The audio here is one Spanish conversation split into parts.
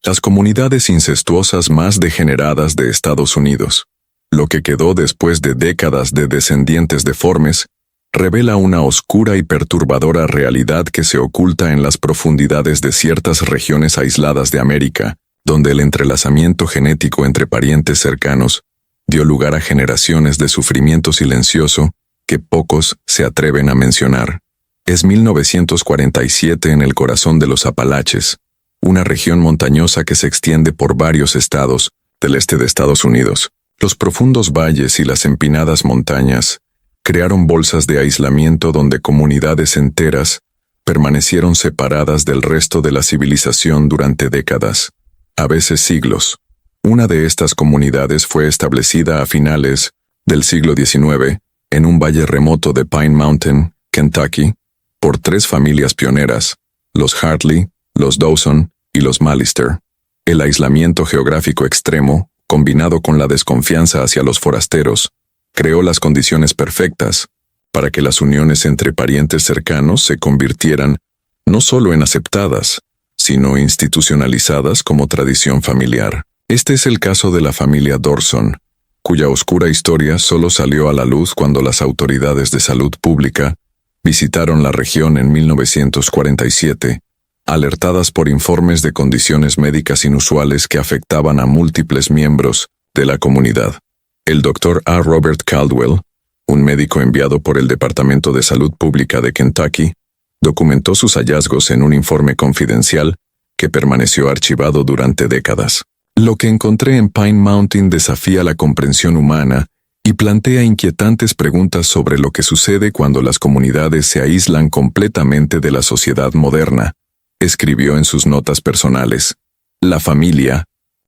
las comunidades incestuosas más degeneradas de Estados Unidos. Lo que quedó después de décadas de descendientes deformes revela una oscura y perturbadora realidad que se oculta en las profundidades de ciertas regiones aisladas de América, donde el entrelazamiento genético entre parientes cercanos dio lugar a generaciones de sufrimiento silencioso que pocos se atreven a mencionar. Es 1947 en el corazón de los Apalaches, una región montañosa que se extiende por varios estados del este de Estados Unidos. Los profundos valles y las empinadas montañas crearon bolsas de aislamiento donde comunidades enteras permanecieron separadas del resto de la civilización durante décadas, a veces siglos. Una de estas comunidades fue establecida a finales del siglo XIX en un valle remoto de Pine Mountain, Kentucky, por 3 familias pioneras, los Hartley, los Dawson y los Mallister. El aislamiento geográfico extremo, combinado con la desconfianza hacia los forasteros, creó las condiciones perfectas para que las uniones entre parientes cercanos se convirtieran no solo en aceptadas, sino institucionalizadas como tradición familiar. Este es el caso de la familia Dorson, cuya oscura historia solo salió a la luz cuando las autoridades de salud pública visitaron la región en 1947, alertadas por informes de condiciones médicas inusuales que afectaban a múltiples miembros de la comunidad. El Dr. A. Robert Caldwell, un médico enviado por el Departamento de Salud Pública de Kentucky, documentó sus hallazgos en un informe confidencial que permaneció archivado durante décadas. Lo que encontré en Pine Mountain desafía la comprensión humana y plantea inquietantes preguntas sobre lo que sucede cuando las comunidades se aíslan completamente de la sociedad moderna, escribió en sus notas personales. La familia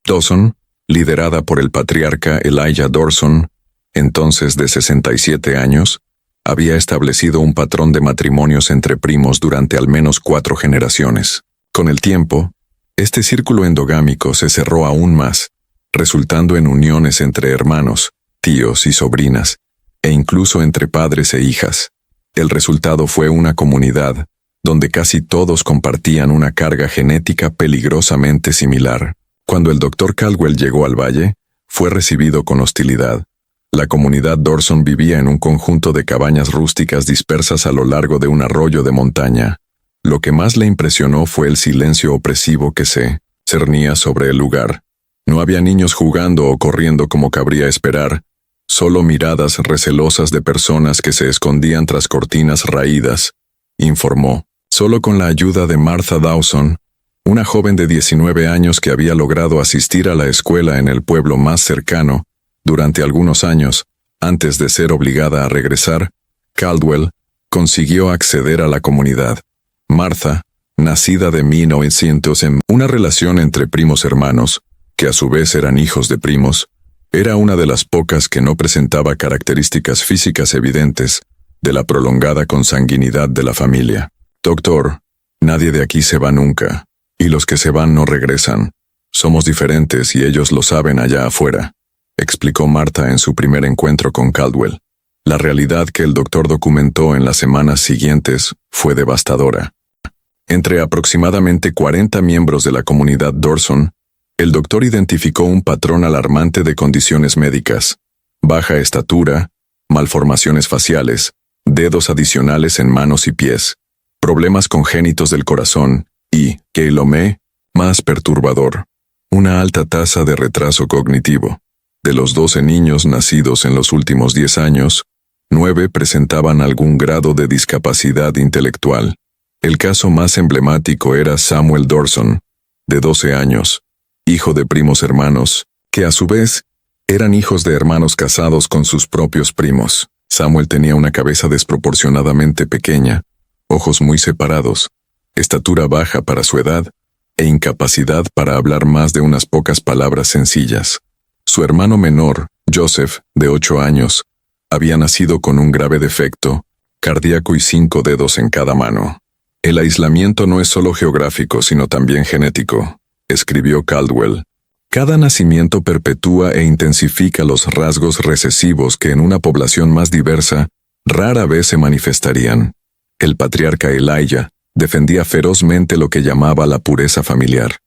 Dawson, liderada por el patriarca Elijah Dorson, entonces de 67 años, había establecido un patrón de matrimonios entre primos durante al menos 4 generaciones. Con el tiempo, este círculo endogámico se cerró aún más, resultando en uniones entre hermanos, tíos y sobrinas, e incluso entre padres e hijas. El resultado fue una comunidad donde casi todos compartían una carga genética peligrosamente similar. Cuando el Dr. Caldwell llegó al valle, fue recibido con hostilidad. La comunidad Dorson vivía en un conjunto de cabañas rústicas dispersas a lo largo de un arroyo de montaña. Lo que más le impresionó fue el silencio opresivo que se cernía sobre el lugar. No había niños jugando o corriendo como cabría esperar, solo miradas recelosas de personas que se escondían tras cortinas raídas, informó. Solo con la ayuda de Martha Dawson, una joven de 19 años que había logrado asistir a la escuela en el pueblo más cercano durante algunos años, antes de ser obligada a regresar, Caldwell consiguió acceder a la comunidad. Martha, nacida de 1900 en una relación entre primos hermanos, que a su vez eran hijos de primos, era una de las pocas que no presentaba características físicas evidentes de la prolongada consanguinidad de la familia. Doctor, nadie de aquí se va nunca, y los que se van no regresan. Somos diferentes y ellos lo saben allá afuera, explicó Martha en su primer encuentro con Caldwell. La realidad que el doctor documentó en las semanas siguientes fue devastadora. Entre aproximadamente 40 miembros de la comunidad Dorson, el doctor identificó un patrón alarmante de condiciones médicas: baja estatura, malformaciones faciales, dedos adicionales en manos y pies, problemas congénitos del corazón y, que lo más perturbador, una alta tasa de retraso cognitivo. De los 12 niños nacidos en los últimos 10 años, 9 presentaban algún grado de discapacidad intelectual. El caso más emblemático era Samuel Dorson, de 12 años, hijo de primos hermanos, que a su vez eran hijos de hermanos casados con sus propios primos. Samuel tenía una cabeza desproporcionadamente pequeña, ojos muy separados, estatura baja para su edad e incapacidad para hablar más de unas pocas palabras sencillas. Su hermano menor, Joseph, de 8 años, había nacido con un grave defecto cardíaco y 5 dedos en cada mano. El aislamiento no es solo geográfico, sino también genético, escribió Caldwell. Cada nacimiento perpetúa e intensifica los rasgos recesivos que en una población más diversa rara vez se manifestarían. El patriarca Elijah defendía ferozmente lo que llamaba la pureza familiar.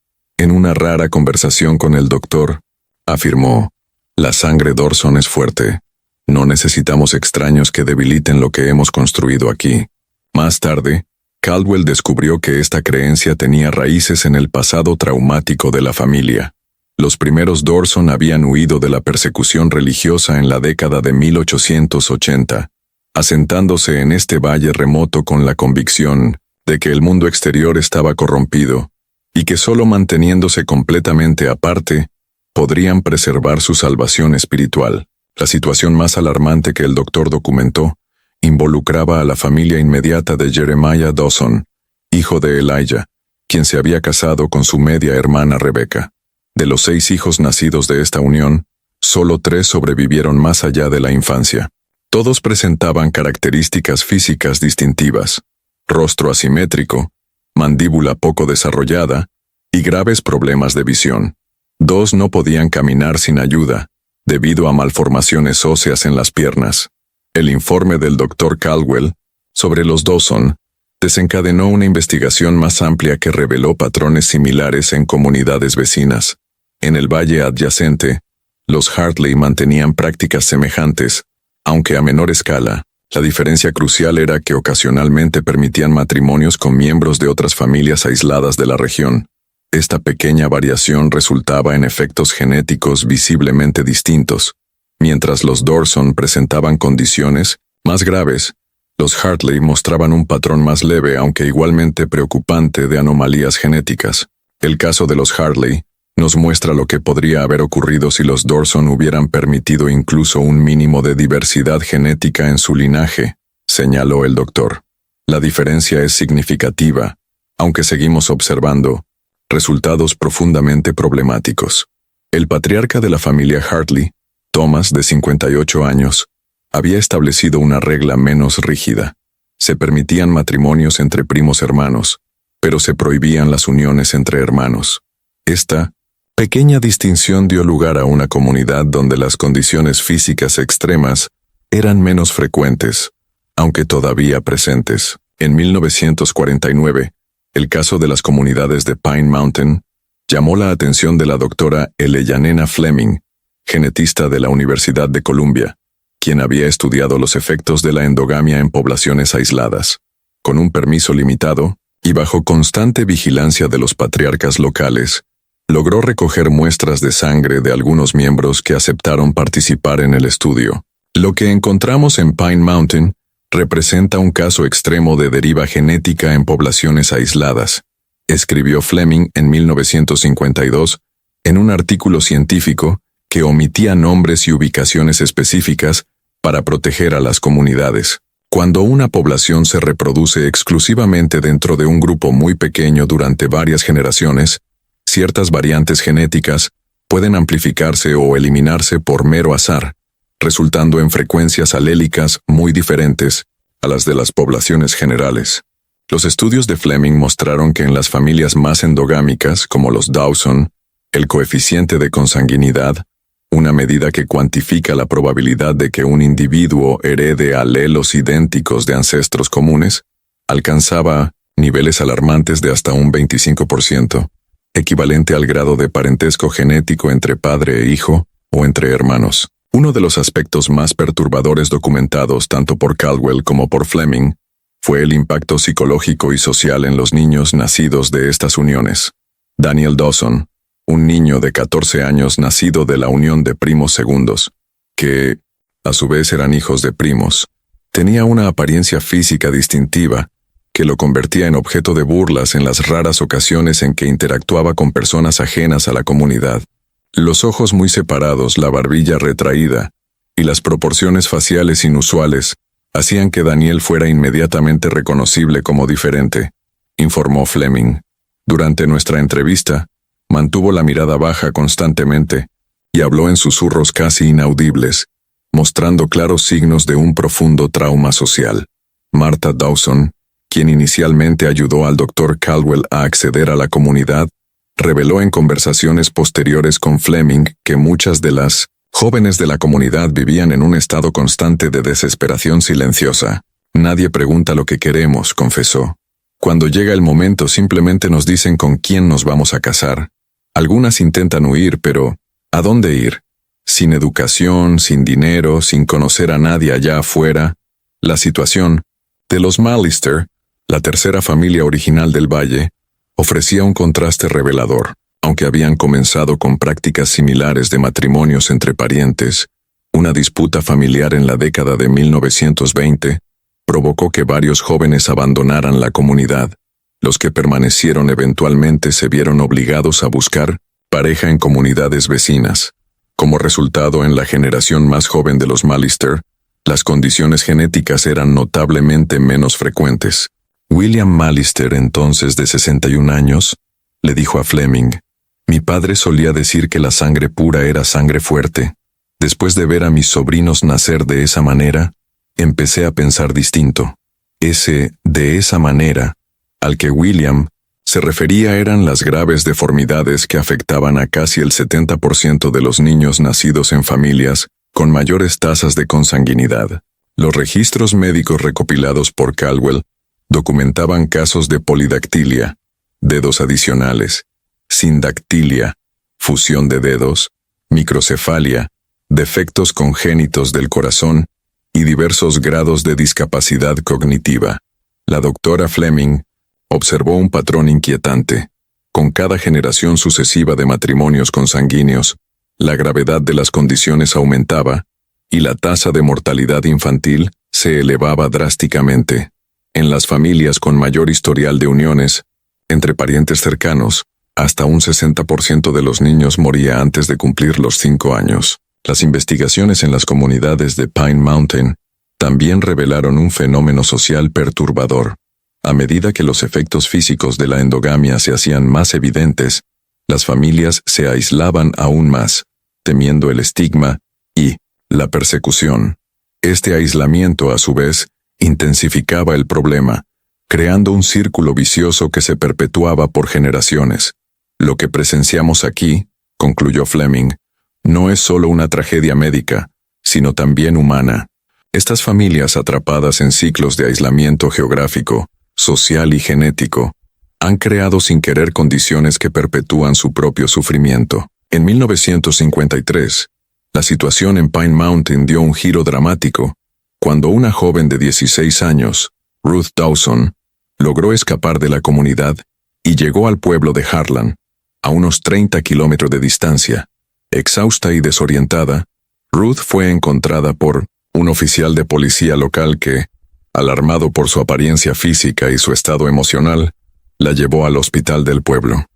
En una rara conversación con el doctor, afirmó: «La sangre Dorson es fuerte. No necesitamos extraños que debiliten lo que hemos construido aquí». Más tarde, Caldwell descubrió que esta creencia tenía raíces en el pasado traumático de la familia. Los primeros Dorson habían huido de la persecución religiosa en la década de 1880, asentándose en este valle remoto con la convicción de que el mundo exterior estaba corrompido y que solo manteniéndose completamente aparte podrían preservar su salvación espiritual. La situación más alarmante que el doctor documentó involucraba a la familia inmediata de Jeremiah Dawson, hijo de Elijah, quien se había casado con su media hermana Rebecca. De los 6 hijos nacidos de esta unión, solo 3 sobrevivieron más allá de la infancia. Todos presentaban características físicas distintivas: rostro asimétrico, mandíbula poco desarrollada y graves problemas de visión. 2 no podían caminar sin ayuda, debido a malformaciones óseas en las piernas. El informe del Dr. Caldwell sobre los Dawson desencadenó una investigación más amplia que reveló patrones similares en comunidades vecinas. En el valle adyacente, los Hartley mantenían prácticas semejantes, aunque a menor escala. La diferencia crucial era que ocasionalmente permitían matrimonios con miembros de otras familias aisladas de la región. Esta pequeña variación resultaba en efectos genéticos visiblemente distintos. Mientras los Dawson presentaban condiciones más graves, los Hartley mostraban un patrón más leve aunque igualmente preocupante de anomalías genéticas. El caso de los Hartley nos muestra lo que podría haber ocurrido si los Dawson hubieran permitido incluso un mínimo de diversidad genética en su linaje, señaló el doctor. La diferencia es significativa, aunque seguimos observando resultados profundamente problemáticos. El patriarca de la familia Hartley, Thomas, de 58 años, había establecido una regla menos rígida. Se permitían matrimonios entre primos hermanos, pero se prohibían las uniones entre hermanos. Esta pequeña distinción dio lugar a una comunidad donde las condiciones físicas extremas eran menos frecuentes, aunque todavía presentes. En 1949, el caso de las comunidades de Pine Mountain llamó la atención de la doctora Eleyanena Fleming, genetista de la Universidad de Columbia, quien había estudiado los efectos de la endogamia en poblaciones aisladas. Con un permiso limitado y bajo constante vigilancia de los patriarcas locales, logró recoger muestras de sangre de algunos miembros que aceptaron participar en el estudio. Lo que encontramos en Pine Mountain representa un caso extremo de deriva genética en poblaciones aisladas, escribió Fleming en 1952 en un artículo científico que omitía nombres y ubicaciones específicas para proteger a las comunidades. Cuando una población se reproduce exclusivamente dentro de un grupo muy pequeño durante varias generaciones, ciertas variantes genéticas pueden amplificarse o eliminarse por mero azar, resultando en frecuencias alélicas muy diferentes a las de las poblaciones generales. Los estudios de Fleming mostraron que en las familias más endogámicas, como los Dawson, el coeficiente de consanguinidad, una medida que cuantifica la probabilidad de que un individuo herede alelos idénticos de ancestros comunes, alcanzaba niveles alarmantes de hasta un 25%, equivalente al grado de parentesco genético entre padre e hijo o entre hermanos. Uno de los aspectos más perturbadores documentados tanto por Caldwell como por Fleming fue el impacto psicológico y social en los niños nacidos de estas uniones. Daniel Dawson, un niño de 14 años nacido de la unión de primos segundos, que, a su vez eran hijos de primos, tenía una apariencia física distintiva que lo convertía en objeto de burlas en las raras ocasiones en que interactuaba con personas ajenas a la comunidad. Los ojos muy separados, la barbilla retraída y las proporciones faciales inusuales hacían que Daniel fuera inmediatamente reconocible como diferente, informó Fleming. Durante nuestra entrevista, mantuvo la mirada baja constantemente y habló en susurros casi inaudibles, mostrando claros signos de un profundo trauma social. Martha Dawson, quien inicialmente ayudó al Dr. Caldwell a acceder a la comunidad, reveló en conversaciones posteriores con Fleming que muchas de las jóvenes de la comunidad vivían en un estado constante de desesperación silenciosa. Nadie pregunta lo que queremos, confesó. Cuando llega el momento simplemente nos dicen con quién nos vamos a casar. Algunas intentan huir, pero ¿a dónde ir? Sin educación, sin dinero, sin conocer a nadie allá afuera. La situación de los Mallister, la tercera familia original del valle, ofrecía un contraste revelador. Aunque habían comenzado con prácticas similares de matrimonios entre parientes, una disputa familiar en la década de 1920 provocó que varios jóvenes abandonaran la comunidad. Los que permanecieron eventualmente se vieron obligados a buscar pareja en comunidades vecinas. Como resultado, en la generación más joven de los Mallister, las condiciones genéticas eran notablemente menos frecuentes. William Mallister, entonces de 61 años, le dijo a Fleming: «Mi padre solía decir que la sangre pura era sangre fuerte. Después de ver a mis sobrinos nacer de esa manera, empecé a pensar distinto. Ese de esa manera al que William se refería eran las graves deformidades que afectaban a casi el 70% de los niños nacidos en familias con mayores tasas de consanguinidad. Los registros médicos recopilados por Caldwell documentaban casos de polidactilia, dedos adicionales, sindactilia, fusión de dedos, microcefalia, defectos congénitos del corazón y diversos grados de discapacidad cognitiva. La doctora Fleming observó un patrón inquietante. Con cada generación sucesiva de matrimonios consanguíneos, la gravedad de las condiciones aumentaba y la tasa de mortalidad infantil se elevaba drásticamente. En las familias con mayor historial de uniones, entre parientes cercanos, hasta un 60% de los niños moría antes de cumplir los 5 años. Las investigaciones en las comunidades de Pine Mountain también revelaron un fenómeno social perturbador. A medida que los efectos físicos de la endogamia se hacían más evidentes, las familias se aislaban aún más, temiendo el estigma y la persecución. Este aislamiento, a su vez, intensificaba el problema, creando un círculo vicioso que se perpetuaba por generaciones. Lo que presenciamos aquí, concluyó Fleming, no es solo una tragedia médica, sino también humana. Estas familias atrapadas en ciclos de aislamiento geográfico, social y genético, han creado sin querer condiciones que perpetúan su propio sufrimiento. En 1953, la situación en Pine Mountain dio un giro dramático, cuando una joven de 16 años, Ruth Dawson, logró escapar de la comunidad y llegó al pueblo de Harlan, a unos 30 kilómetros de distancia. Exhausta y desorientada, Ruth fue encontrada por un oficial de policía local que, alarmado por su apariencia física y su estado emocional, la llevó al hospital del pueblo.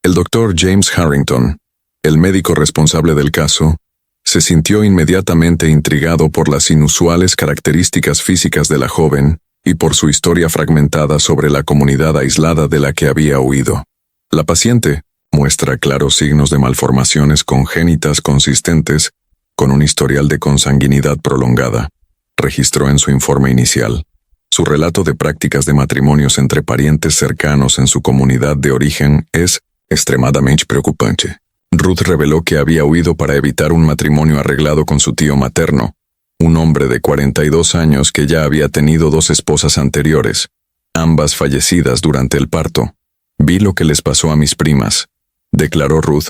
El doctor James Harrington, el médico responsable del caso, se sintió inmediatamente intrigado por las inusuales características físicas de la joven y por su historia fragmentada sobre la comunidad aislada de la que había huido. La paciente muestra claros signos de malformaciones congénitas consistentes con un historial de consanguinidad prolongada, registró en su informe inicial. Su relato de prácticas de matrimonios entre parientes cercanos en su comunidad de origen es extremadamente preocupante. Ruth reveló que había huido para evitar un matrimonio arreglado con su tío materno, un hombre de 42 años que ya había tenido 2 esposas anteriores, ambas fallecidas durante el parto. Vi lo que les pasó a mis primas, declaró Ruth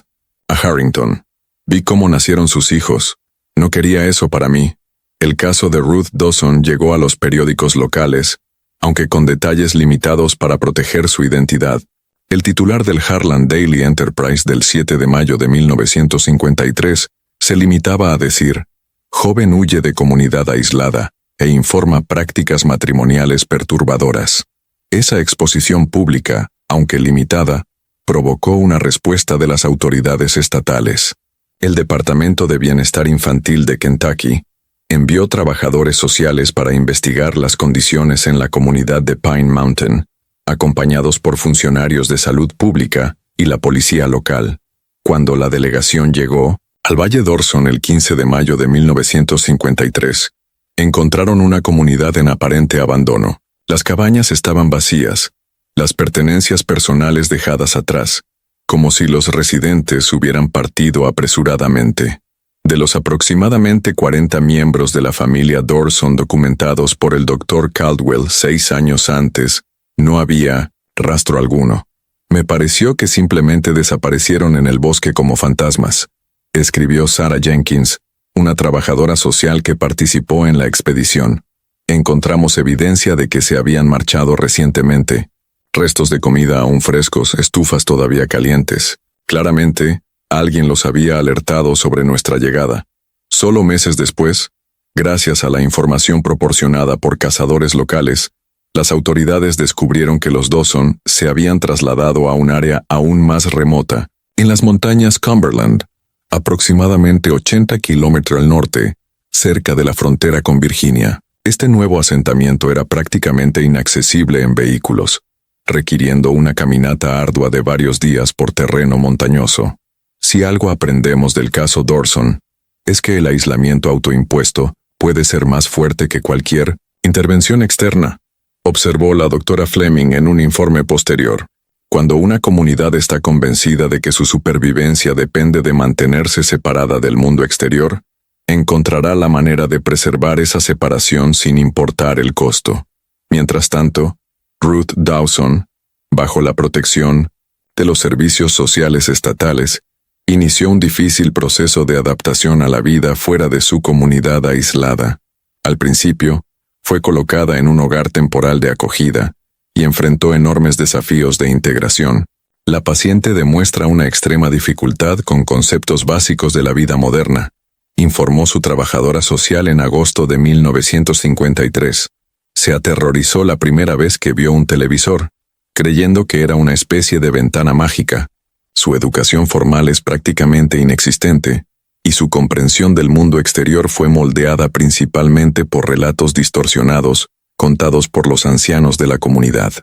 a Harrington. Vi cómo nacieron sus hijos. No quería eso para mí. El caso de Ruth Dawson llegó a los periódicos locales, aunque con detalles limitados para proteger su identidad. El titular del Harlan Daily Enterprise del 7 de mayo de 1953 se limitaba a decir: «Joven huye de comunidad aislada e informa prácticas matrimoniales perturbadoras». Esa exposición pública, aunque limitada, provocó una respuesta de las autoridades estatales. El Departamento de Bienestar Infantil de Kentucky envió trabajadores sociales para investigar las condiciones en la comunidad de Pine Mountain, acompañados por funcionarios de salud pública y la policía local. Cuando la delegación llegó al Valle Dorson el 15 de mayo de 1953, encontraron una comunidad en aparente abandono. Las cabañas estaban vacías, las pertenencias personales dejadas atrás, como si los residentes hubieran partido apresuradamente. De los aproximadamente 40 miembros de la familia Dorson documentados por el Dr. Caldwell 6 años antes, no había rastro alguno. Me pareció que simplemente desaparecieron en el bosque como fantasmas, escribió Sarah Jenkins, una trabajadora social que participó en la expedición. Encontramos evidencia de que se habían marchado recientemente. Restos de comida aún frescos, estufas todavía calientes. Claramente, alguien los había alertado sobre nuestra llegada. Solo meses después, gracias a la información proporcionada por cazadores locales, las autoridades descubrieron que los Dawson se habían trasladado a un área aún más remota, en las montañas Cumberland, aproximadamente 80 kilómetros al norte, cerca de la frontera con Virginia. Este nuevo asentamiento era prácticamente inaccesible en vehículos, requiriendo una caminata ardua de varios días por terreno montañoso. Si algo aprendemos del caso Dawson, es que el aislamiento autoimpuesto puede ser más fuerte que cualquier intervención externa, observó la doctora Fleming en un informe posterior. Cuando una comunidad está convencida de que su supervivencia depende de mantenerse separada del mundo exterior, encontrará la manera de preservar esa separación sin importar el costo. Mientras tanto, Ruth Dawson, bajo la protección de los servicios sociales estatales, inició un difícil proceso de adaptación a la vida fuera de su comunidad aislada. Al principio, fue colocada en un hogar temporal de acogida y enfrentó enormes desafíos de integración. La paciente demuestra una extrema dificultad con conceptos básicos de la vida moderna, informó su trabajadora social en agosto de 1953. Se aterrorizó la primera vez que vio un televisor, creyendo que era una especie de ventana mágica. Su educación formal es prácticamente inexistente, y su comprensión del mundo exterior fue moldeada principalmente por relatos distorsionados, contados por los ancianos de la comunidad.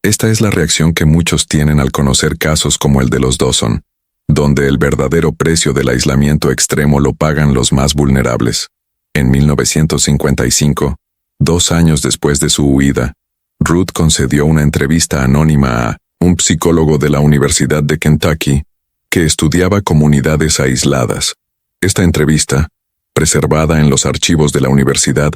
Esta es la reacción que muchos tienen al conocer casos como el de los Dawson, donde el verdadero precio del aislamiento extremo lo pagan los más vulnerables. En 1955, 2 años después de su huida, Ruth concedió una entrevista anónima a un psicólogo de la Universidad de Kentucky que estudiaba comunidades aisladas. Esta entrevista, preservada en los archivos de la universidad,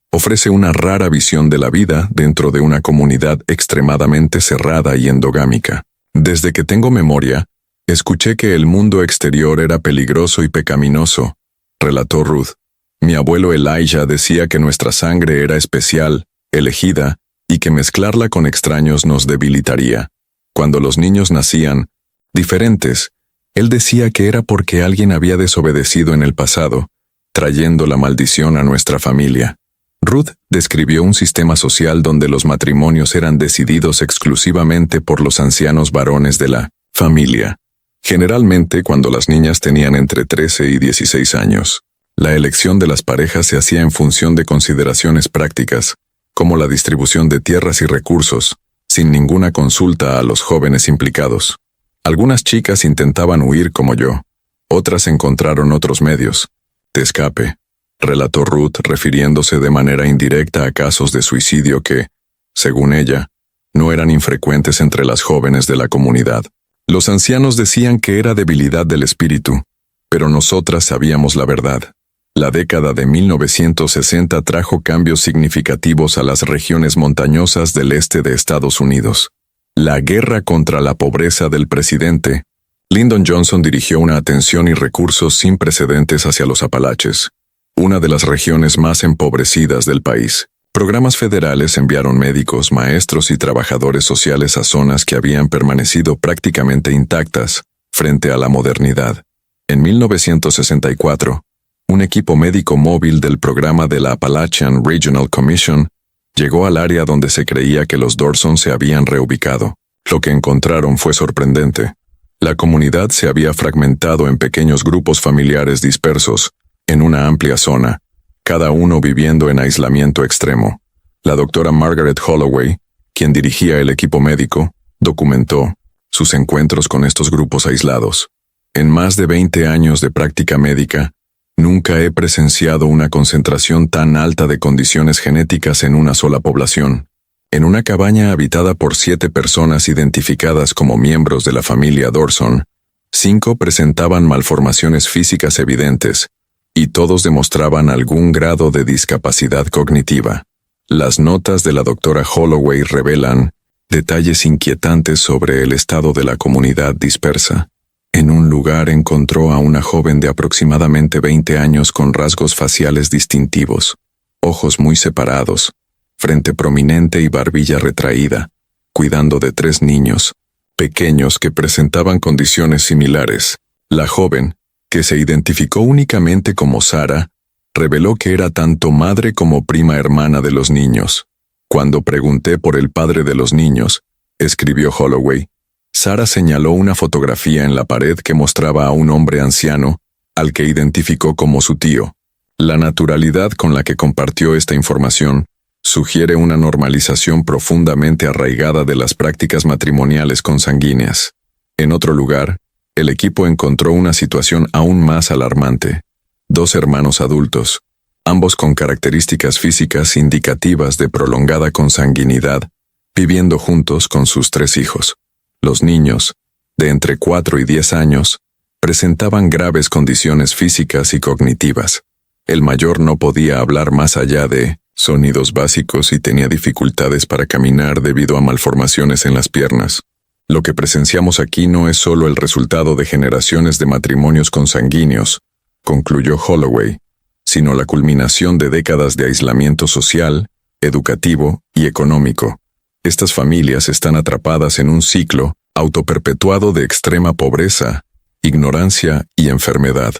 ofrece una rara visión de la vida dentro de una comunidad extremadamente cerrada y endogámica. Desde que tengo memoria, escuché que el mundo exterior era peligroso y pecaminoso, relató Ruth. Mi abuelo Elijah decía que nuestra sangre era especial, elegida, y que mezclarla con extraños nos debilitaría. Cuando los niños nacían diferentes, él decía que era porque alguien había desobedecido en el pasado, trayendo la maldición a nuestra familia. Ruth describió un sistema social donde los matrimonios eran decididos exclusivamente por los ancianos varones de la familia, generalmente cuando las niñas tenían entre 13 y 16 años. La elección de las parejas se hacía en función de consideraciones prácticas, como la distribución de tierras y recursos, sin ninguna consulta a los jóvenes implicados. Algunas chicas intentaban huir como yo, otras encontraron otros medios de escape, relató Ruth refiriéndose de manera indirecta a casos de suicidio que, según ella, no eran infrecuentes entre las jóvenes de la comunidad. Los ancianos decían que era debilidad del espíritu, pero nosotras sabíamos la verdad. La década de 1960 trajo cambios significativos a las regiones montañosas del este de Estados Unidos. La guerra contra la pobreza del presidente Lyndon Johnson dirigió una atención y recursos sin precedentes hacia los Apalaches, una de las regiones más empobrecidas del país. Programas federales enviaron médicos, maestros y trabajadores sociales a zonas que habían permanecido prácticamente intactas frente a la modernidad. En 1964, un equipo médico móvil del programa de la Appalachian Regional Commission llegó al área donde se creía que los Dawson se habían reubicado. Lo que encontraron fue sorprendente. La comunidad se había fragmentado en pequeños grupos familiares dispersos, en una amplia zona, cada uno viviendo en aislamiento extremo. La doctora Margaret Holloway, quien dirigía el equipo médico, documentó sus encuentros con estos grupos aislados. En más de 20 años de práctica médica, nunca he presenciado una concentración tan alta de condiciones genéticas en una sola población. En una cabaña habitada por 7 personas identificadas como miembros de la familia Dawson, 5 presentaban malformaciones físicas evidentes, y todos demostraban algún grado de discapacidad cognitiva. Las notas de la doctora Holloway revelan detalles inquietantes sobre el estado de la comunidad dispersa. En un lugar encontró a una joven de aproximadamente 20 años con rasgos faciales distintivos, ojos muy separados, frente prominente y barbilla retraída, cuidando de 3 niños, pequeños que presentaban condiciones similares. La joven, que se identificó únicamente como Sara, reveló que era tanto madre como prima hermana de los niños. Cuando pregunté por el padre de los niños, escribió Holloway, Sara señaló una fotografía en la pared que mostraba a un hombre anciano, al que identificó como su tío. La naturalidad con la que compartió esta información sugiere una normalización profundamente arraigada de las prácticas matrimoniales consanguíneas. En otro lugar, el equipo encontró una situación aún más alarmante. 2 hermanos adultos, ambos con características físicas indicativas de prolongada consanguinidad, viviendo juntos con sus 3 hijos. Los niños, de entre 4 y 10 años, presentaban graves condiciones físicas y cognitivas. El mayor no podía hablar más allá de sonidos básicos y tenía dificultades para caminar debido a malformaciones en las piernas. Lo que presenciamos aquí no es solo el resultado de generaciones de matrimonios consanguíneos, concluyó Holloway, sino la culminación de décadas de aislamiento social, educativo y económico. Estas familias están atrapadas en un ciclo autoperpetuado de extrema pobreza, ignorancia y enfermedad.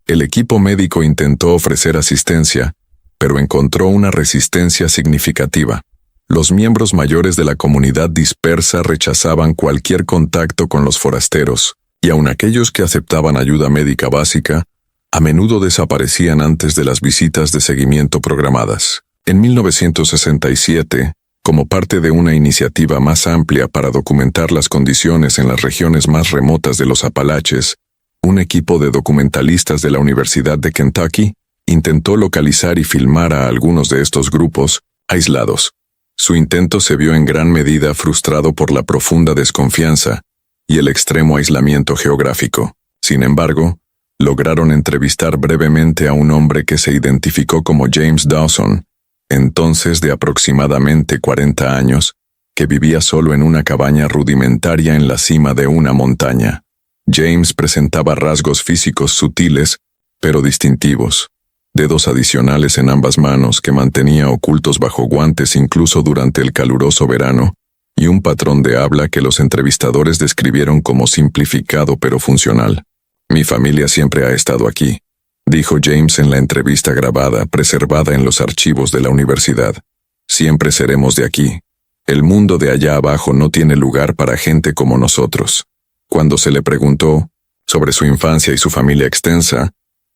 El equipo médico intentó ofrecer asistencia, pero encontró una resistencia significativa. Los miembros mayores de la comunidad dispersa rechazaban cualquier contacto con los forasteros, y aun aquellos que aceptaban ayuda médica básica, a menudo desaparecían antes de las visitas de seguimiento programadas. En 1967, como parte de una iniciativa más amplia para documentar las condiciones en las regiones más remotas de los Apalaches, un equipo de documentalistas de la Universidad de Kentucky intentó localizar y filmar a algunos de estos grupos, aislados. Su intento se vio en gran medida frustrado por la profunda desconfianza y el extremo aislamiento geográfico. Sin embargo, lograron entrevistar brevemente a un hombre que se identificó como James Dawson, entonces de aproximadamente 40 años, que vivía solo en una cabaña rudimentaria en la cima de una montaña. James presentaba rasgos físicos sutiles, pero distintivos. Dedos adicionales en ambas manos que mantenía ocultos bajo guantes incluso durante el caluroso verano, y un patrón de habla que los entrevistadores describieron como simplificado pero funcional. Mi familia siempre ha estado aquí, dijo James en la entrevista grabada, preservada en los archivos de la universidad. Siempre seremos de aquí. El mundo de allá abajo no tiene lugar para gente como nosotros. Cuando se le preguntó sobre su infancia y su familia extensa,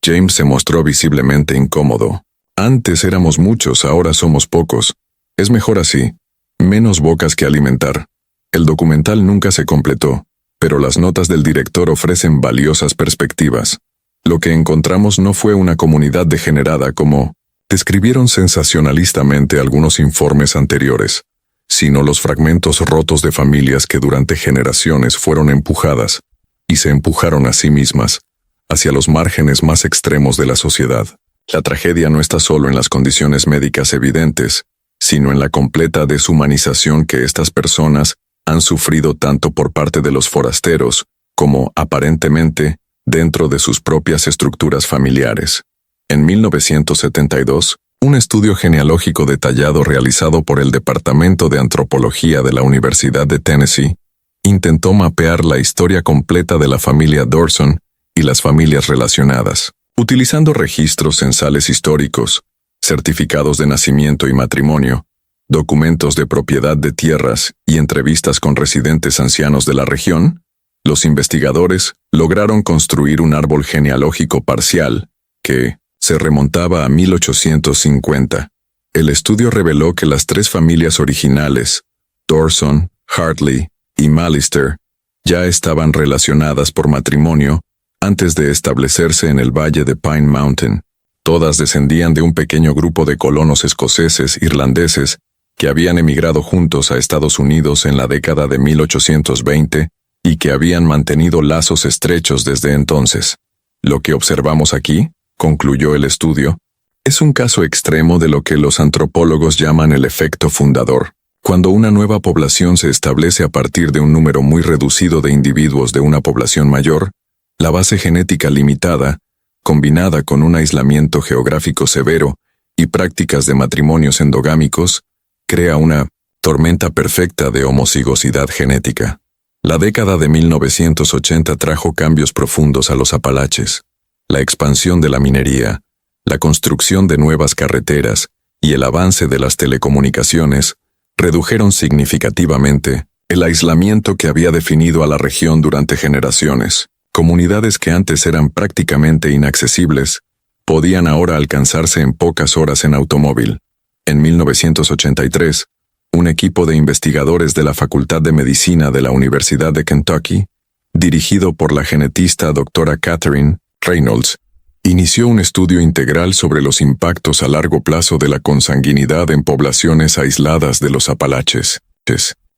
James se mostró visiblemente incómodo. Antes éramos muchos, ahora somos pocos. Es mejor así. Menos bocas que alimentar. El documental nunca se completó, pero las notas del director ofrecen valiosas perspectivas. Lo que encontramos no fue una comunidad degenerada como describieron sensacionalistamente algunos informes anteriores, sino los fragmentos rotos de familias que durante generaciones fueron empujadas, y se empujaron a sí mismas, hacia los márgenes más extremos de la sociedad. La tragedia no está solo en las condiciones médicas evidentes, sino en la completa deshumanización que estas personas han sufrido tanto por parte de los forasteros, como, aparentemente, dentro de sus propias estructuras familiares. En 1972, un estudio genealógico detallado realizado por el Departamento de Antropología de la Universidad de Tennessee intentó mapear la historia completa de la familia Dawson y las familias relacionadas, utilizando registros censales históricos, certificados de nacimiento y matrimonio, documentos de propiedad de tierras y entrevistas con residentes ancianos de la región. Los investigadores lograron construir un árbol genealógico parcial que se remontaba a 1850. El estudio reveló que las 3 familias originales, Dawson, Hartley y Mallister, ya estaban relacionadas por matrimonio antes de establecerse en el valle de Pine Mountain. Todas descendían de un pequeño grupo de colonos escoceses irlandeses que habían emigrado juntos a Estados Unidos en la década de 1820 y que habían mantenido lazos estrechos desde entonces. Lo que observamos aquí, concluyó el estudio, es un caso extremo de lo que los antropólogos llaman el efecto fundador. Cuando una nueva población se establece a partir de un número muy reducido de individuos de una población mayor, la base genética limitada, combinada con un aislamiento geográfico severo y prácticas de matrimonios endogámicos, crea una tormenta perfecta de homocigosidad genética. La década de 1980 trajo cambios profundos a los Apalaches. La expansión de la minería, la construcción de nuevas carreteras y el avance de las telecomunicaciones redujeron significativamente el aislamiento que había definido a la región durante generaciones. Comunidades que antes eran prácticamente inaccesibles podían ahora alcanzarse en pocas horas en automóvil. En 1983, un equipo de investigadores de la Facultad de Medicina de la Universidad de Kentucky, dirigido por la genetista doctora Catherine Reynolds, inició un estudio integral sobre los impactos a largo plazo de la consanguinidad en poblaciones aisladas de los Apalaches.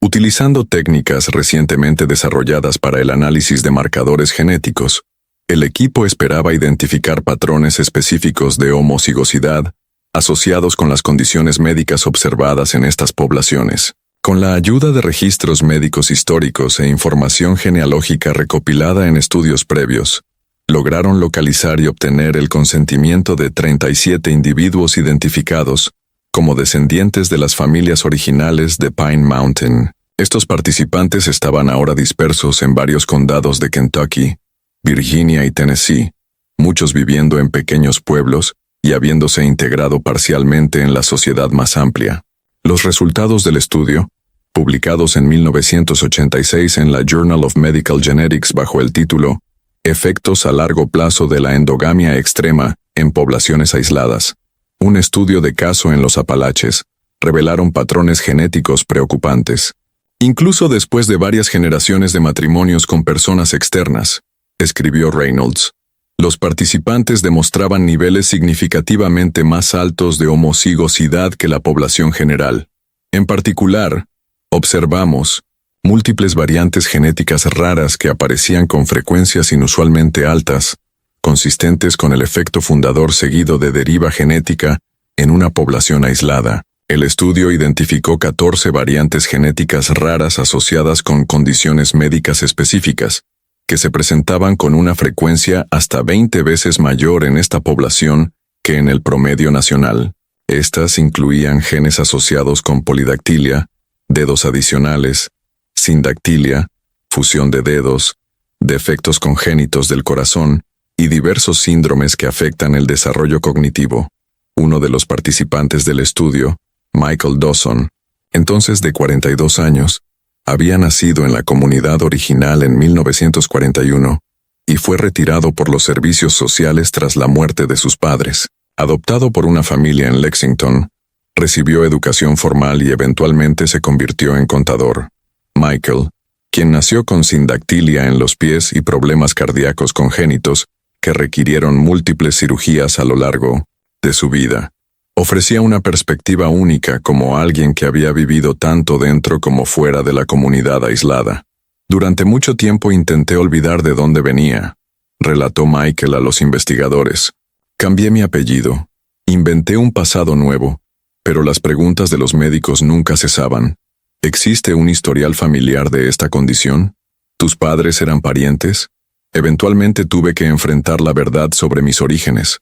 Utilizando técnicas recientemente desarrolladas para el análisis de marcadores genéticos, el equipo esperaba identificar patrones específicos de homocigosidad asociados con las condiciones médicas observadas en estas poblaciones. Con la ayuda de registros médicos históricos e información genealógica recopilada en estudios previos, lograron localizar y obtener el consentimiento de 37 individuos identificados como descendientes de las familias originales de Pine Mountain. Estos participantes estaban ahora dispersos en varios condados de Kentucky, Virginia y Tennessee, muchos viviendo en pequeños pueblos y habiéndose integrado parcialmente en la sociedad más amplia. Los resultados del estudio, publicados en 1986 en la Journal of Medical Genetics bajo el título Efectos a largo plazo de la endogamia extrema en poblaciones aisladas, un estudio de caso en los Apalaches, revelaron patrones genéticos preocupantes. Incluso después de varias generaciones de matrimonios con personas externas, escribió Reynolds, los participantes demostraban niveles significativamente más altos de homocigosidad que la población general. En particular, observamos múltiples variantes genéticas raras que aparecían con frecuencias inusualmente altas, consistentes con el efecto fundador seguido de deriva genética en una población aislada. El estudio identificó 14 variantes genéticas raras asociadas con condiciones médicas específicas, que se presentaban con una frecuencia hasta 20 veces mayor en esta población que en el promedio nacional. Estas incluían genes asociados con polidactilia, dedos adicionales, sindactilia, fusión de dedos, defectos congénitos del corazón y diversos síndromes que afectan el desarrollo cognitivo. Uno de los participantes del estudio, Michael Dawson, entonces de 42 años, había nacido en la comunidad original en 1941 y fue retirado por los servicios sociales tras la muerte de sus padres. Adoptado por una familia en Lexington, recibió educación formal y eventualmente se convirtió en contador. Michael, quien nació con sindactilia en los pies y problemas cardíacos congénitos que requirieron múltiples cirugías a lo largo de su vida, ofrecía una perspectiva única como alguien que había vivido tanto dentro como fuera de la comunidad aislada. Durante mucho tiempo intenté olvidar de dónde venía, relató Michael a los investigadores. Cambié mi apellido, inventé un pasado nuevo, pero las preguntas de los médicos nunca cesaban. ¿Existe un historial familiar de esta condición? ¿Tus padres eran parientes? Eventualmente tuve que enfrentar la verdad sobre mis orígenes.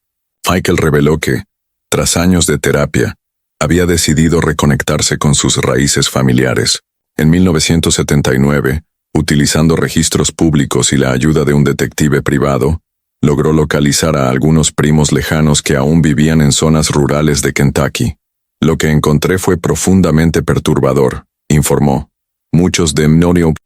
Michael reveló que, tras años de terapia, había decidido reconectarse con sus raíces familiares. En 1979, utilizando registros públicos y la ayuda de un detective privado, logró localizar a algunos primos lejanos que aún vivían en zonas rurales de Kentucky. Lo que encontré fue profundamente perturbador, informó. Muchos de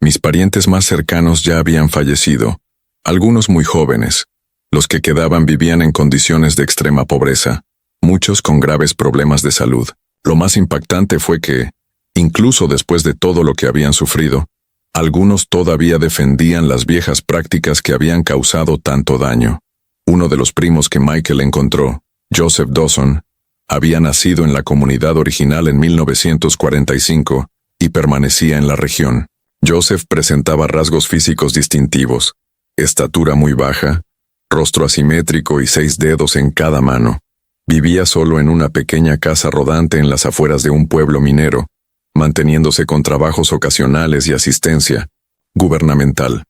mis parientes más cercanos ya habían fallecido, algunos muy jóvenes. Los que quedaban vivían en condiciones de extrema pobreza, muchos con graves problemas de salud. Lo más impactante fue que, incluso después de todo lo que habían sufrido, algunos todavía defendían las viejas prácticas que habían causado tanto daño. Uno de los primos que Michael encontró, Joseph Dawson, había nacido en la comunidad original en 1945 y permanecía en la región. Joseph presentaba rasgos físicos distintivos, estatura muy baja, rostro asimétrico y 6 dedos en cada mano. Vivía solo en una pequeña casa rodante en las afueras de un pueblo minero, manteniéndose con trabajos ocasionales y asistencia gubernamental.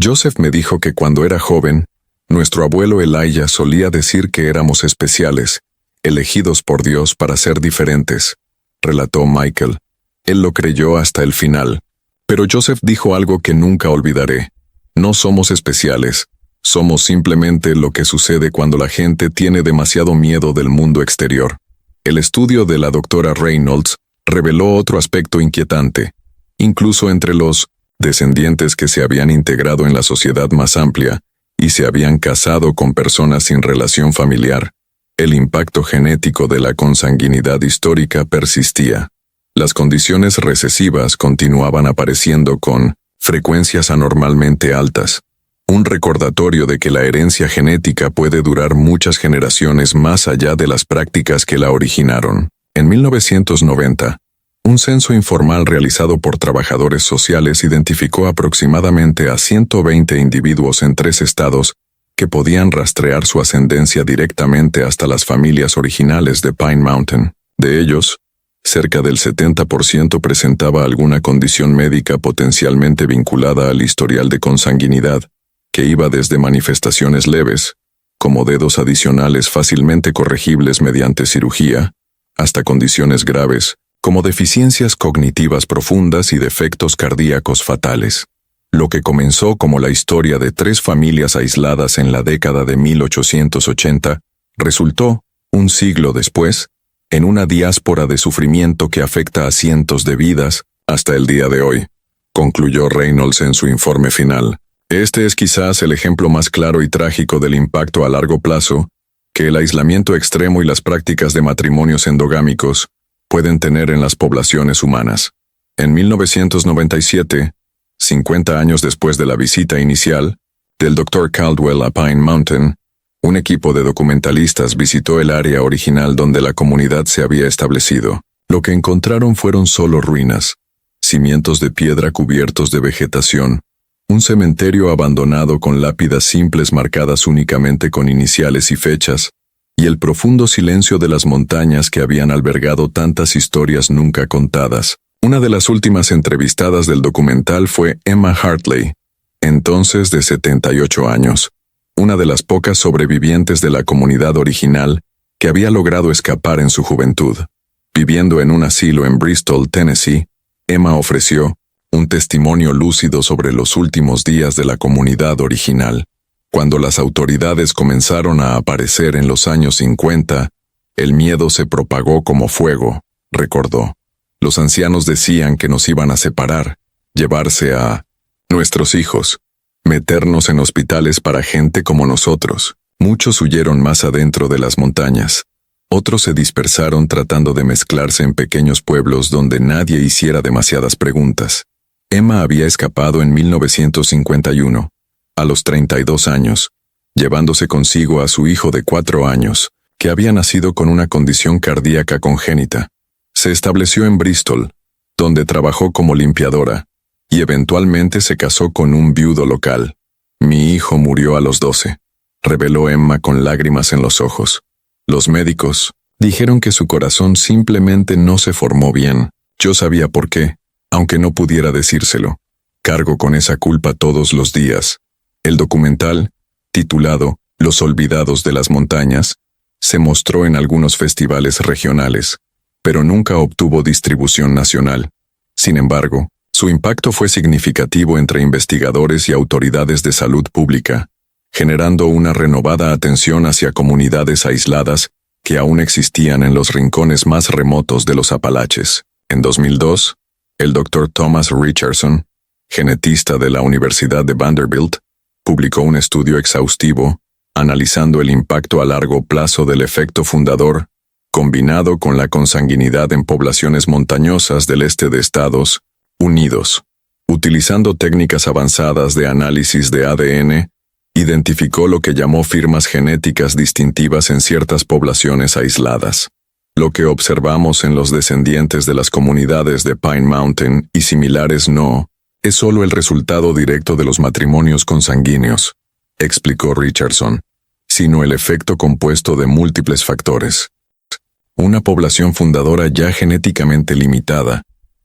Joseph me dijo que cuando era joven, nuestro abuelo Elijah solía decir que éramos especiales, elegidos por Dios para ser diferentes, relató Michael. Él lo creyó hasta el final. Pero Joseph dijo algo que nunca olvidaré. No somos especiales, somos simplemente lo que sucede cuando la gente tiene demasiado miedo del mundo exterior. El estudio de la doctora Reynolds reveló otro aspecto inquietante. Incluso entre los descendientes que se habían integrado en la sociedad más amplia y se habían casado con personas sin relación familiar, el impacto genético de la consanguinidad histórica persistía. Las condiciones recesivas continuaban apareciendo con frecuencias anormalmente altas, un recordatorio de que la herencia genética puede durar muchas generaciones más allá de las prácticas que la originaron. En 1990, un censo informal realizado por trabajadores sociales identificó aproximadamente a 120 individuos en 3 estados que podían rastrear su ascendencia directamente hasta las familias originales de Pine Mountain. De ellos, cerca del 70% presentaba alguna condición médica potencialmente vinculada al historial de consanguinidad, que iba desde manifestaciones leves, como dedos adicionales fácilmente corregibles mediante cirugía, hasta condiciones graves, como deficiencias cognitivas profundas y defectos cardíacos fatales. Lo que comenzó como la historia de 3 familias aisladas en la década de 1880, resultó, un siglo después, en una diáspora de sufrimiento que afecta a cientos de vidas hasta el día de hoy, concluyó Reynolds en su informe final. Este es quizás el ejemplo más claro y trágico del impacto a largo plazo que el aislamiento extremo y las prácticas de matrimonios endogámicos pueden tener en las poblaciones humanas. En 1997, 50 años después de la visita inicial del Dr. Caldwell a Pine Mountain, un equipo de documentalistas visitó el área original donde la comunidad se había establecido. Lo que encontraron fueron solo ruinas, cimientos de piedra cubiertos de vegetación, un cementerio abandonado con lápidas simples marcadas únicamente con iniciales y fechas, y el profundo silencio de las montañas que habían albergado tantas historias nunca contadas. Una de las últimas entrevistadas del documental fue Emma Hartley, entonces de 78 años, una de las pocas sobrevivientes de la comunidad original que había logrado escapar en su juventud. Viviendo en un asilo en Bristol, Tennessee, Emma ofreció un testimonio lúcido sobre los últimos días de la comunidad original. Cuando las autoridades comenzaron a aparecer en los años 50, el miedo se propagó como fuego, recordó. Los ancianos decían que nos iban a separar, llevarse a nuestros hijos, meternos en hospitales para gente como nosotros. Muchos huyeron más adentro de las montañas. Otros se dispersaron tratando de mezclarse en pequeños pueblos donde nadie hiciera demasiadas preguntas. Emma había escapado en 1951, a los 32 años, llevándose consigo a su hijo de 4 años, que había nacido con una condición cardíaca congénita. Se estableció en Bristol, donde trabajó como limpiadora, y eventualmente se casó con un viudo local. Mi hijo murió a los 12, reveló Emma con lágrimas en los ojos. Los médicos dijeron que su corazón simplemente no se formó bien. Yo sabía por qué, aunque no pudiera decírselo. Cargo con esa culpa todos los días. El documental, titulado Los olvidados de las montañas, se mostró en algunos festivales regionales, pero nunca obtuvo distribución nacional. Sin embargo, su impacto fue significativo entre investigadores y autoridades de salud pública, generando una renovada atención hacia comunidades aisladas que aún existían en los rincones más remotos de los Apalaches. En 2002, el Dr. Thomas Richardson, genetista de la Universidad de Vanderbilt, publicó un estudio exhaustivo analizando el impacto a largo plazo del efecto fundador combinado con la consanguinidad en poblaciones montañosas del este de Estados Unidos. Utilizando técnicas avanzadas de análisis de ADN, identificó lo que llamó firmas genéticas distintivas en ciertas poblaciones aisladas. Lo que observamos en los descendientes de las comunidades de Pine Mountain y similares no es solo el resultado directo de los matrimonios consanguíneos, explicó Richardson, sino el efecto compuesto de múltiples factores. Una población fundadora ya genéticamente limitada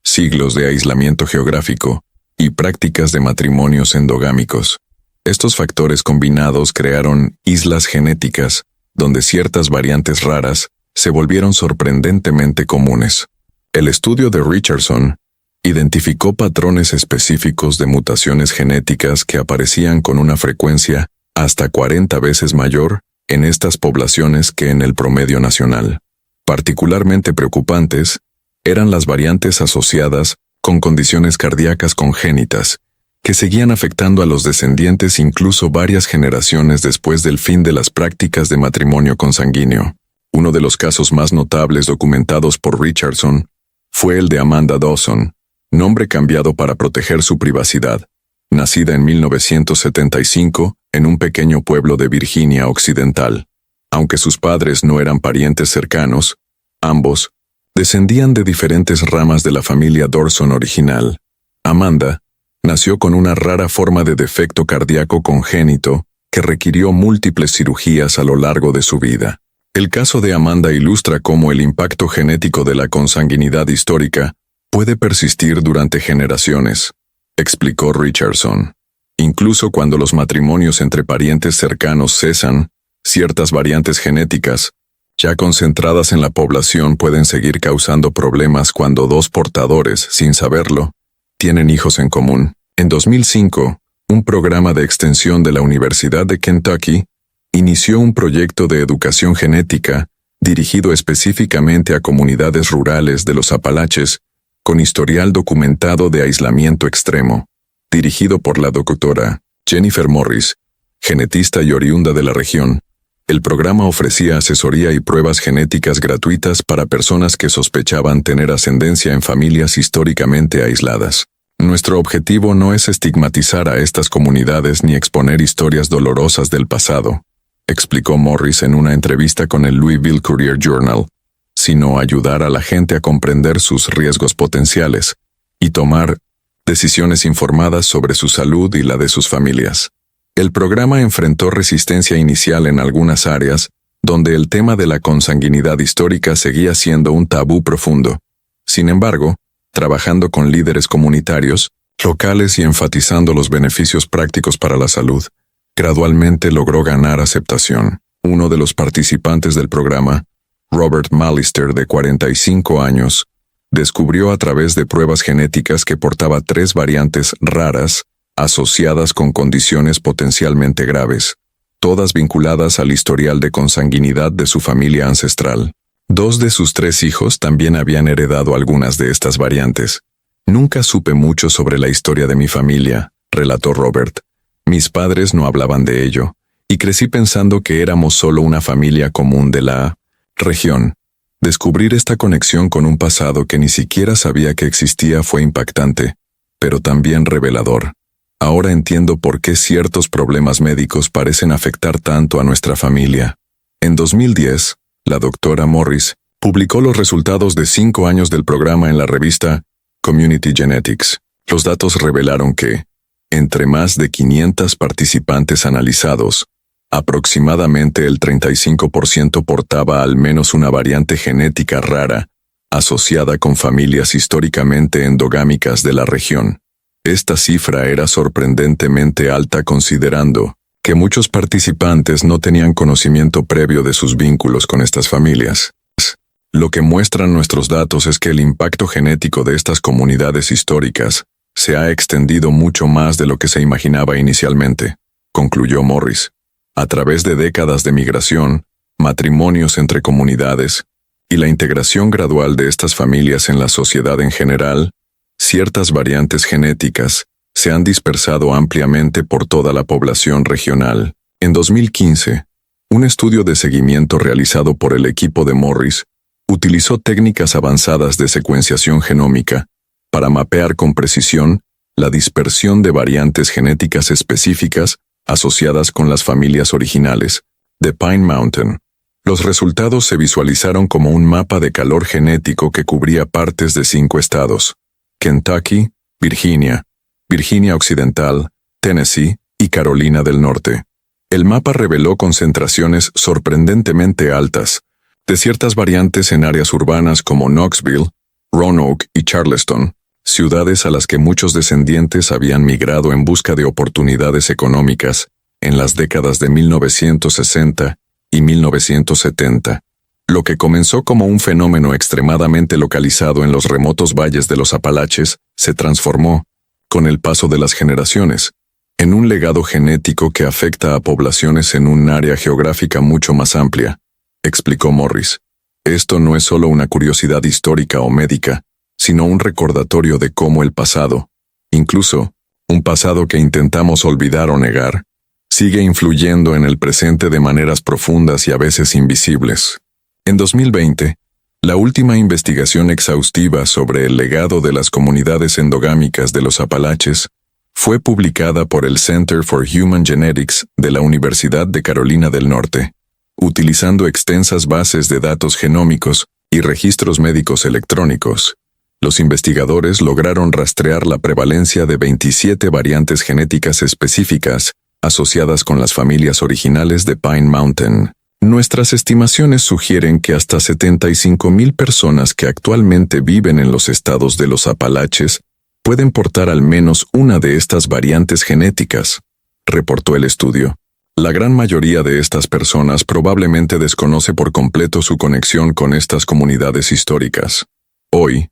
siglos de aislamiento geográfico y prácticas de matrimonios endogámicos. Estos factores combinados crearon islas genéticas, donde ciertas variantes raras se volvieron sorprendentemente comunes. El estudio de Richardson identificó patrones específicos de mutaciones genéticas que aparecían con una frecuencia hasta 40 veces mayor en estas poblaciones que en el promedio nacional. Particularmente preocupantes eran las variantes asociadas con condiciones cardíacas congénitas, que seguían afectando a los descendientes incluso varias generaciones después del fin de las prácticas de matrimonio consanguíneo. Uno de los casos más notables documentados por Richardson fue el de Amanda Dawson, nombre cambiado para proteger su privacidad, nacida en 1975 en un pequeño pueblo de Virginia Occidental. Aunque sus padres no eran parientes cercanos, ambos descendían de diferentes ramas de la familia Dawson original. Amanda nació con una rara forma de defecto cardíaco congénito que requirió múltiples cirugías a lo largo de su vida. El caso de Amanda ilustra cómo el impacto genético de la consanguinidad histórica puede persistir durante generaciones, explicó Richardson. Incluso cuando los matrimonios entre parientes cercanos cesan, ciertas variantes genéticas, ya concentradas en la población, pueden seguir causando problemas cuando dos portadores, sin saberlo, tienen hijos en común. En 2005, un programa de extensión de la Universidad de Kentucky inició un proyecto de educación genética dirigido específicamente a comunidades rurales de los Apalaches con historial documentado de aislamiento extremo, dirigido por la doctora Jennifer Morris, genetista y oriunda de la región. El programa ofrecía asesoría y pruebas genéticas gratuitas para personas que sospechaban tener ascendencia en familias históricamente aisladas. Nuestro objetivo no es estigmatizar a estas comunidades ni exponer historias dolorosas del pasado, explicó Morris en una entrevista con el Louisville Courier Journal, sino ayudar a la gente a comprender sus riesgos potenciales y tomar decisiones informadas sobre su salud y la de sus familias. El programa enfrentó resistencia inicial en algunas áreas, donde el tema de la consanguinidad histórica seguía siendo un tabú profundo. Sin embargo, trabajando con líderes comunitarios, locales y enfatizando los beneficios prácticos para la salud, gradualmente logró ganar aceptación. Uno de los participantes del programa, Robert Mallister, de 45 años, descubrió a través de pruebas genéticas que portaba 3 variantes raras asociadas con condiciones potencialmente graves, todas vinculadas al historial de consanguinidad de su familia ancestral. 2 de sus 3 hijos también habían heredado algunas de estas variantes. Nunca supe mucho sobre la historia de mi familia, relató Robert. Mis padres no hablaban de ello, y crecí pensando que éramos solo una familia común de la región. Descubrir esta conexión con un pasado que ni siquiera sabía que existía fue impactante, pero también revelador. Ahora entiendo por qué ciertos problemas médicos parecen afectar tanto a nuestra familia. En 2010, la doctora Morris publicó los resultados de 5 años del programa en la revista Community Genetics. Los datos revelaron que, entre más de 500 participantes analizados, aproximadamente el 35% portaba al menos una variante genética rara asociada con familias históricamente endogámicas de la región. Esta cifra era sorprendentemente alta considerando que muchos participantes no tenían conocimiento previo de sus vínculos con estas familias. Lo que muestran nuestros datos es que el impacto genético de estas comunidades históricas se ha extendido mucho más de lo que se imaginaba inicialmente, concluyó Morris. A través de décadas de migración, matrimonios entre comunidades y la integración gradual de estas familias en la sociedad en general, ciertas variantes genéticas se han dispersado ampliamente por toda la población regional. En 2015, un estudio de seguimiento realizado por el equipo de Morris utilizó técnicas avanzadas de secuenciación genómica para mapear con precisión la dispersión de variantes genéticas específicas asociadas con las familias originales de Pine Mountain. Los resultados se visualizaron como un mapa de calor genético que cubría partes de 5 estados: Kentucky, Virginia, Virginia Occidental, Tennessee y Carolina del Norte. El mapa reveló concentraciones sorprendentemente altas de ciertas variantes en áreas urbanas como Knoxville, Roanoke y Charleston, ciudades a las que muchos descendientes habían migrado en busca de oportunidades económicas en las décadas de 1960 y 1970. Lo que comenzó como un fenómeno extremadamente localizado en los remotos valles de los Apalaches se transformó, con el paso de las generaciones, en un legado genético que afecta a poblaciones en un área geográfica mucho más amplia, explicó Morris. Esto no es solo una curiosidad histórica o médica, sino un recordatorio de cómo el pasado, incluso un pasado que intentamos olvidar o negar, sigue influyendo en el presente de maneras profundas y a veces invisibles. En 2020, la última investigación exhaustiva sobre el legado de las comunidades endogámicas de los Apalaches fue publicada por el Center for Human Genetics de la Universidad de Carolina del Norte, utilizando extensas bases de datos genómicos y registros médicos electrónicos. Los investigadores lograron rastrear la prevalencia de 27 variantes genéticas específicas asociadas con las familias originales de Pine Mountain. Nuestras estimaciones sugieren que hasta 75,000 personas que actualmente viven en los estados de los Apalaches pueden portar al menos una de estas variantes genéticas, reportó el estudio. La gran mayoría de estas personas probablemente desconoce por completo su conexión con estas comunidades históricas. Hoy,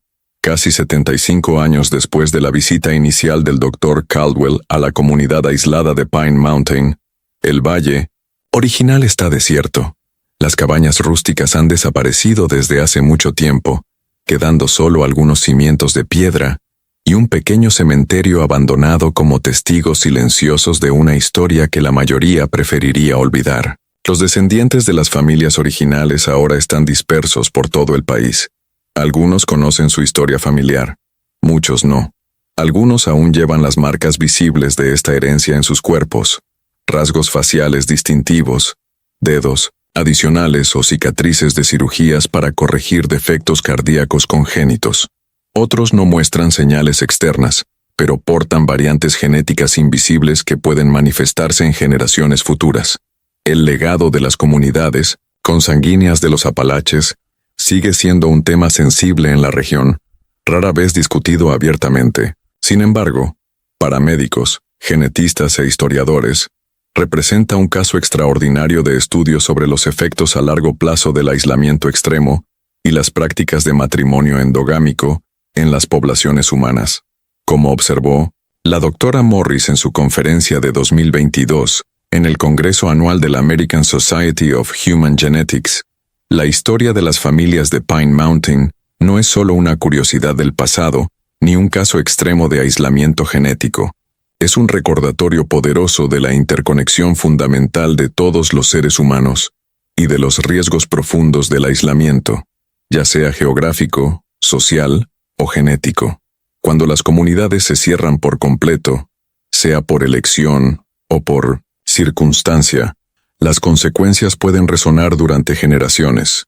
casi 75 años después de la visita inicial del Dr. Caldwell a la comunidad aislada de Pine Mountain, el valle original está desierto. Las cabañas rústicas han desaparecido desde hace mucho tiempo, quedando solo algunos cimientos de piedra y un pequeño cementerio abandonado como testigos silenciosos de una historia que la mayoría preferiría olvidar. Los descendientes de las familias originales ahora están dispersos por todo el país. Algunos conocen su historia familiar, muchos no. Algunos aún llevan las marcas visibles de esta herencia en sus cuerpos, rasgos faciales distintivos, dedos adicionales o cicatrices de cirugías para corregir defectos cardíacos congénitos. Otros no muestran señales externas, pero portan variantes genéticas invisibles que pueden manifestarse en generaciones futuras. El legado de las comunidades consanguíneas de los Apalaches sigue siendo un tema sensible en la región, rara vez discutido abiertamente. Sin embargo, para médicos, genetistas e historiadores, representa un caso extraordinario de estudio sobre los efectos a largo plazo del aislamiento extremo y las prácticas de matrimonio endogámico en las poblaciones humanas. Como observó la doctora Morris en su conferencia de 2022 en el Congreso Anual de la American Society of Human Genetics, la historia de las familias de Pine Mountain no es solo una curiosidad del pasado, ni un caso extremo de aislamiento genético. Es un recordatorio poderoso de la interconexión fundamental de todos los seres humanos y de los riesgos profundos del aislamiento, ya sea geográfico, social o genético. Cuando las comunidades se cierran por completo, sea por elección o por circunstancia, las consecuencias pueden resonar durante generaciones.